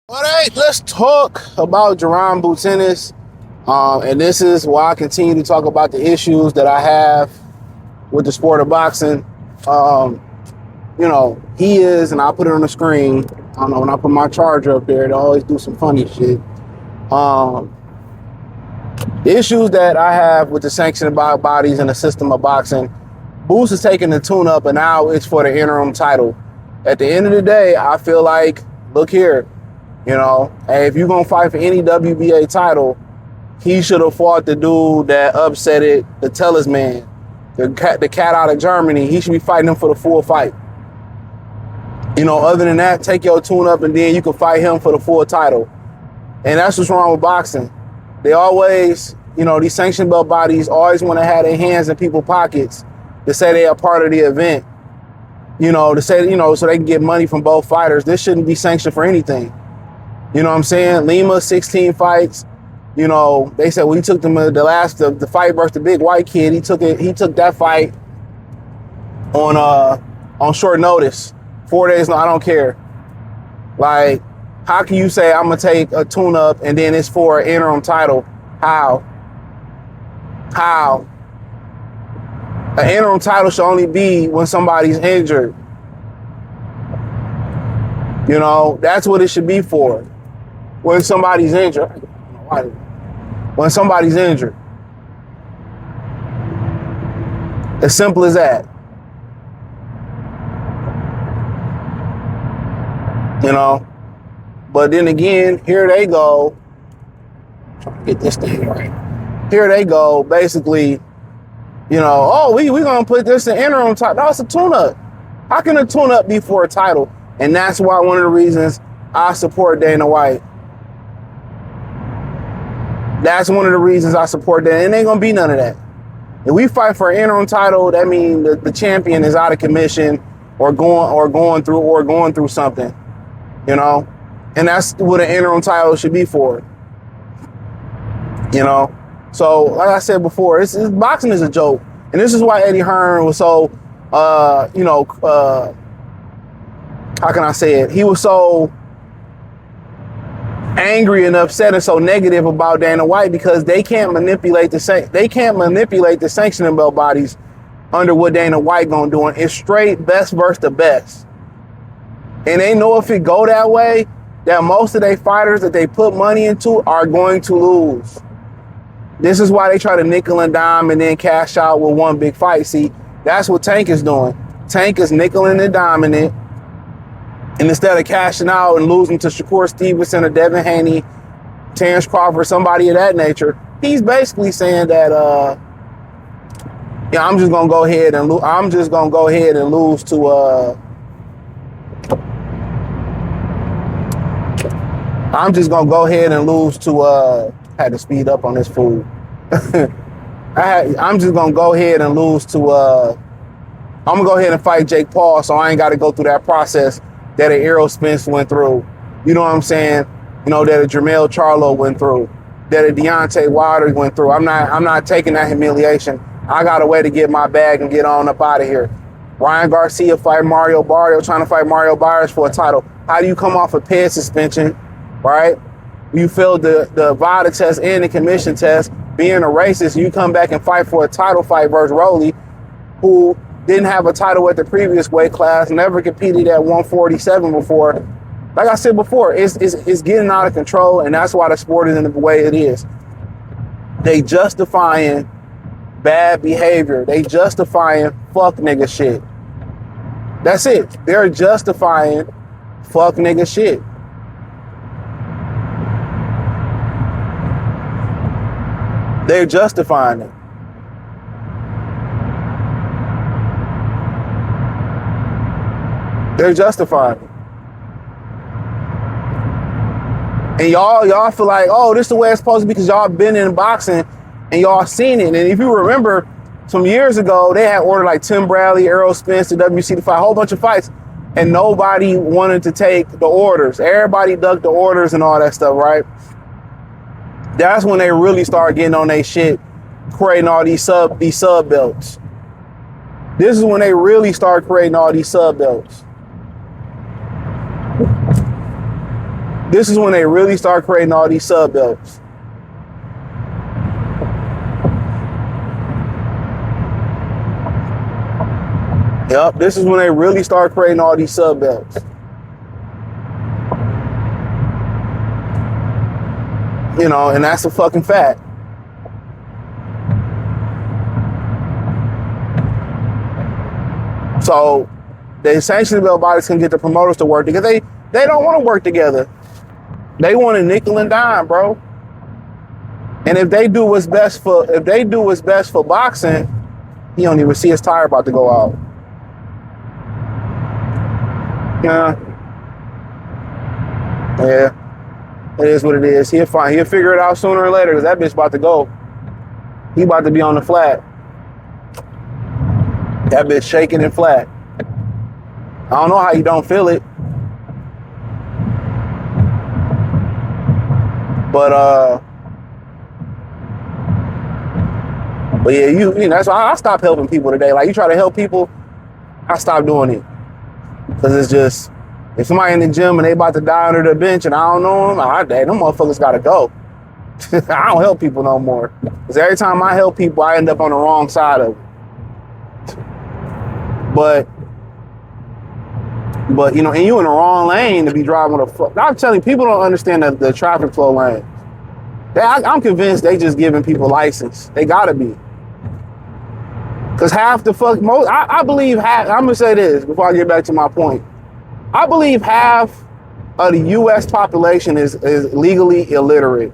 All right, let's talk about Jaron Ennis. And this is why I continue to talk about the issues that I have with the sport of boxing. He is, and I'll put it on the screen. I don't know, when I put my charger up there, they always do some funny shit. The issues that I have with the sanctioned bodies and the system of boxing, Boost is taking the tune up, and now it's for the interim title. At the end of the day, I feel like, look here, hey, if you're going to fight for any WBA title, he should have fought the dude that upsetted the talisman, the cat out of Germany. He should be fighting him for the full fight. Other than that, take your tune up and then you can fight him for the full title. And that's what's wrong with boxing. They always, these sanctioned belt bodies always want to have their hands in people's pockets to say they are part of the event. To say, so they can get money from both fighters. This shouldn't be sanctioned for anything. You know what I'm saying? Lima, 16 fights. They said, well, he took them the fight versus the big white kid. He took that fight on short notice. 4 days, no, I don't care. Like, how can you say I'm gonna take a tune-up and then it's for an interim title? How? An interim title should only be when somebody's injured. That's what it should be for. When somebody's injured. When somebody's injured. As simple as that. But then again, here they go. Trying to get this thing right. Here they go, basically, we gonna put this in interim title. No, it's a tune-up. How can a tune-up be for a title? And that's why one of the reasons I support Dana White. That's one of the reasons I support that. And ain't gonna be none of that. If we fight for an interim title, that means the champion is out of commission or going through something. And that's what an interim title should be for. So like I said before, boxing is a joke. And this is why Eddie Hearn was so, how can I say it? He was so angry and upset and so negative about Dana White because they can't manipulate the sanctioning belt bodies under what Dana White gonna do. And it's straight best versus the best. And they know if it go that way, that most of their fighters that they put money into are going to lose. This is why they try to nickel and dime and then cash out with one big fight. See, that's what Tank is doing. Tank is nickeling and diming it. And instead of cashing out and losing to Shakur Stevenson or Devin Haney, Terrence Crawford, somebody of that nature, he's basically saying that, I'm just gonna go ahead and lose to had to speed up on this food. I'm just gonna go ahead and lose to I'm gonna go ahead and fight Jake Paul, so I ain't got to go through that process that an Errol Spence went through. You know what I'm saying? That a Jermell Charlo went through, that a Deontay Wilder went through. I'm not taking that humiliation. I got a way to get my bag and get on up out of here. Ryan Garcia fight Mario Barrio, trying to fight Mario Barrios for a title. How do you come off a PED suspension, right? You failed the VADA test and the commission test, being a racist, you come back and fight for a title fight versus Rolly, who didn't have a title at the previous weight class, never competed at 147 before. Like I said before, it's getting out of control, and that's why the sport is in the way it is. They justifying bad behavior. They justifying fuck nigga shit. That's it. They're justifying fuck nigga shit. They're justifying it. They're justifying it. And y'all feel like, oh, this is the way it's supposed to be because y'all been in boxing and y'all seen it. And if you remember, some years ago, they had ordered like Tim Bradley, Errol Spence, the WC to fight, a whole bunch of fights, and nobody wanted to take the orders. Everybody ducked the orders and all that stuff, right? That's when they really started getting on their shit creating all these sub belts. This is when they really start creating all these sub belts. This is when they really start creating all these sub belts. Yep, this is when they really start creating all these sub belts. You know, and that's a fucking fact. So the sanctioned belt bodies can get the promoters to work together. They don't want to work together. They want to nickel and dime, bro. And if they do what's best for boxing, you don't even see his tire about to go out. Yeah. It is what it is. He'll figure it out sooner or later, because that bitch about to go. He about to be on the flat. That bitch shaking and flat. I don't know how you don't feel it. But yeah, you know, that's why I stopped helping people today. Like, you try to help people, I stopped doing it. Because it's just, if somebody in the gym and they about to die under the bench and I don't know them, them motherfuckers gotta go. I don't help people no more. Because every time I help people, I end up on the wrong side of it. But you know, and you in the wrong lane to be driving with a fuck. I'm telling you, people don't understand the traffic flow lanes. I'm convinced they just giving people license. They gotta be. Cause half the fuck, I believe half, I'm gonna say this before I get back to my point. I believe half of the US population is legally illiterate.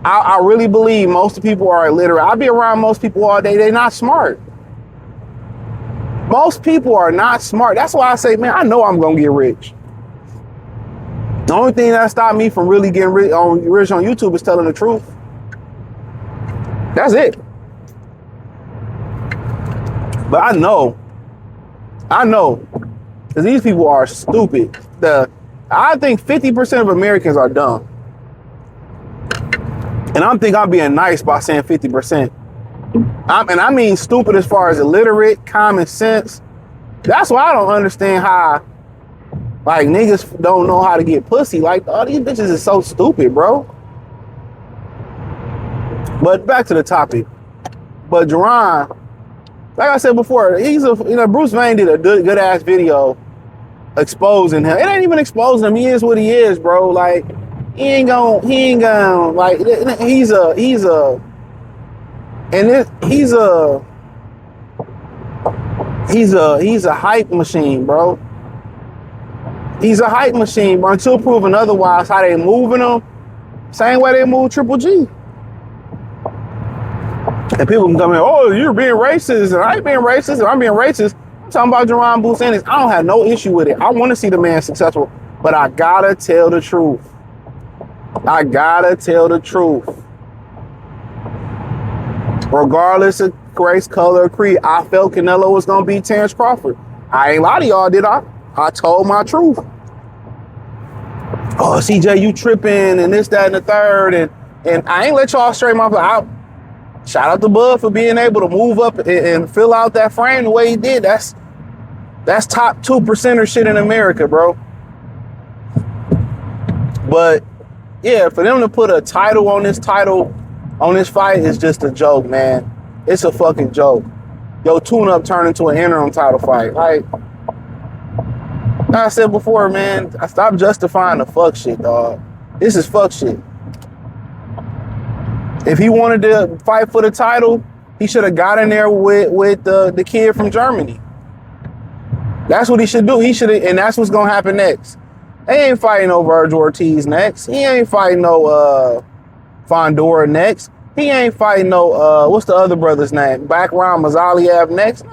I really believe most of the people are illiterate. I be around most people all day, they're not smart. Most people are not smart. That's why I say, man, I know I'm gonna get rich. The only thing that stopped me from really getting rich on YouTube is telling the truth. That's it. But I know, because these people are stupid. I think 50% of Americans are dumb. And I'm being nice by saying 50%. And I mean stupid as far as illiterate, common sense. That's why I don't understand how, like, niggas don't know how to get pussy. Like, all these bitches is so stupid, bro. But back to the topic. But Jaron, like I said before, Bruce Wayne did a good ass video exposing him. It ain't even exposing him. He is what he is, bro. Like, he ain't gonna, like, he's a hype machine, bro. He's a hype machine, bro. Until proven otherwise, how they moving him, same way they move Triple G. And people can come in, oh, you're being racist, and I ain't being racist, and I'm being racist. I'm talking about Jaron Boots Ennis. I don't have no issue with it. I want to see the man successful, but I gotta tell the truth. I gotta tell the truth. Regardless of race, color, or creed, I felt Canelo was gonna beat Terrence Crawford. I ain't lie to y'all, did I? I told my truth. Oh, CJ, you tripping, and this, that, and the third, and I ain't let y'all straight my out. Shout out to Bud for being able to move up and fill out that frame the way he did. That's top 2%er shit in America, bro. But yeah, for them to put a title on this fight is just a joke, man. It's a fucking joke. Yo, tune-up turned into an interim title fight. Like I said before, man, I stopped justifying the fuck shit, dog. This is fuck shit. If he wanted to fight for the title, he should have got in there with the kid from Germany. That's what he should do. He should, and that's what's gonna happen next. They ain't fighting no Virgil Ortiz next. He ain't fighting no Fondora next. He ain't fighting no what's the other brother's name? Background Mazaliav next.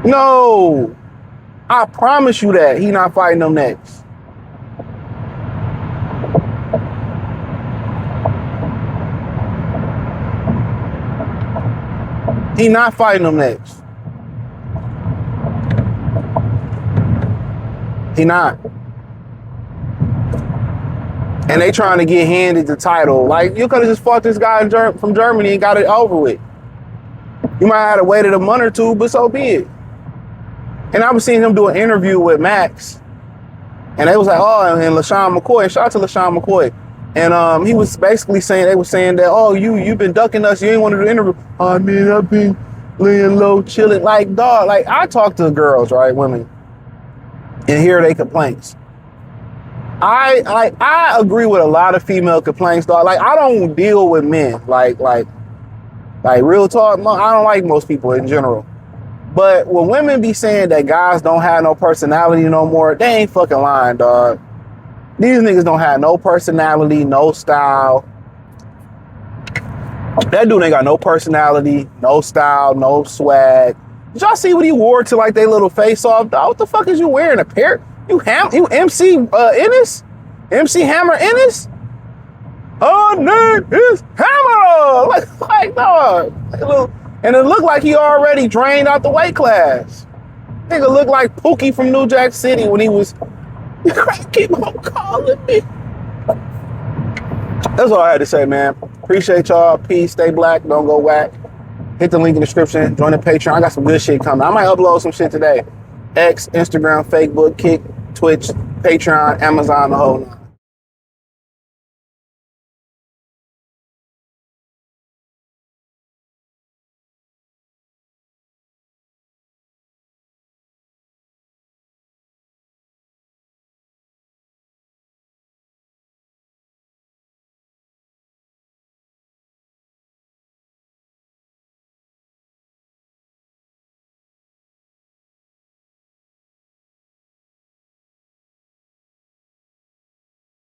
No. I promise you that he not fighting them next. He not fighting them next. He not. and they trying to get handed the title. Like, you could have just fought this guy from Germany and got it over with. You might have had to wait a month or two, but so be it. And I was seeing him do an interview with Max, and they was like, oh, and LaShawn McCoy, shout out to LaShawn McCoy. And he was basically saying, they were saying that, oh, you've been ducking us, you ain't want to do an interview. Oh, man, I've been laying low, chilling. Like, dog, like, I talk to girls, right, women, and hear their complaints. I agree with a lot of female complaints, dog. Like, I don't deal with men. Like real talk, I don't like most people in general. But when women be saying that guys don't have no personality no more, they ain't fucking lying, dog. These niggas don't have no personality, no style. That dude ain't got no personality, no style, no swag. Did y'all see what he wore to like they little face off? Dog, what the fuck is you wearing? A pair? You MC Ennis? MC Hammer Ennis? Her name is Hammer! Like dog. And it looked like he already drained out the weight class. Nigga looked like Pookie from New Jack City when he was... Keep on calling me. That's all I had to say, man. Appreciate y'all. Peace. Stay black. Don't go whack. Hit the link in the description. Join the Patreon. I got some good shit coming. I might upload some shit today. X, Instagram, Facebook, Kick, Twitch, Patreon, Amazon, the whole nine.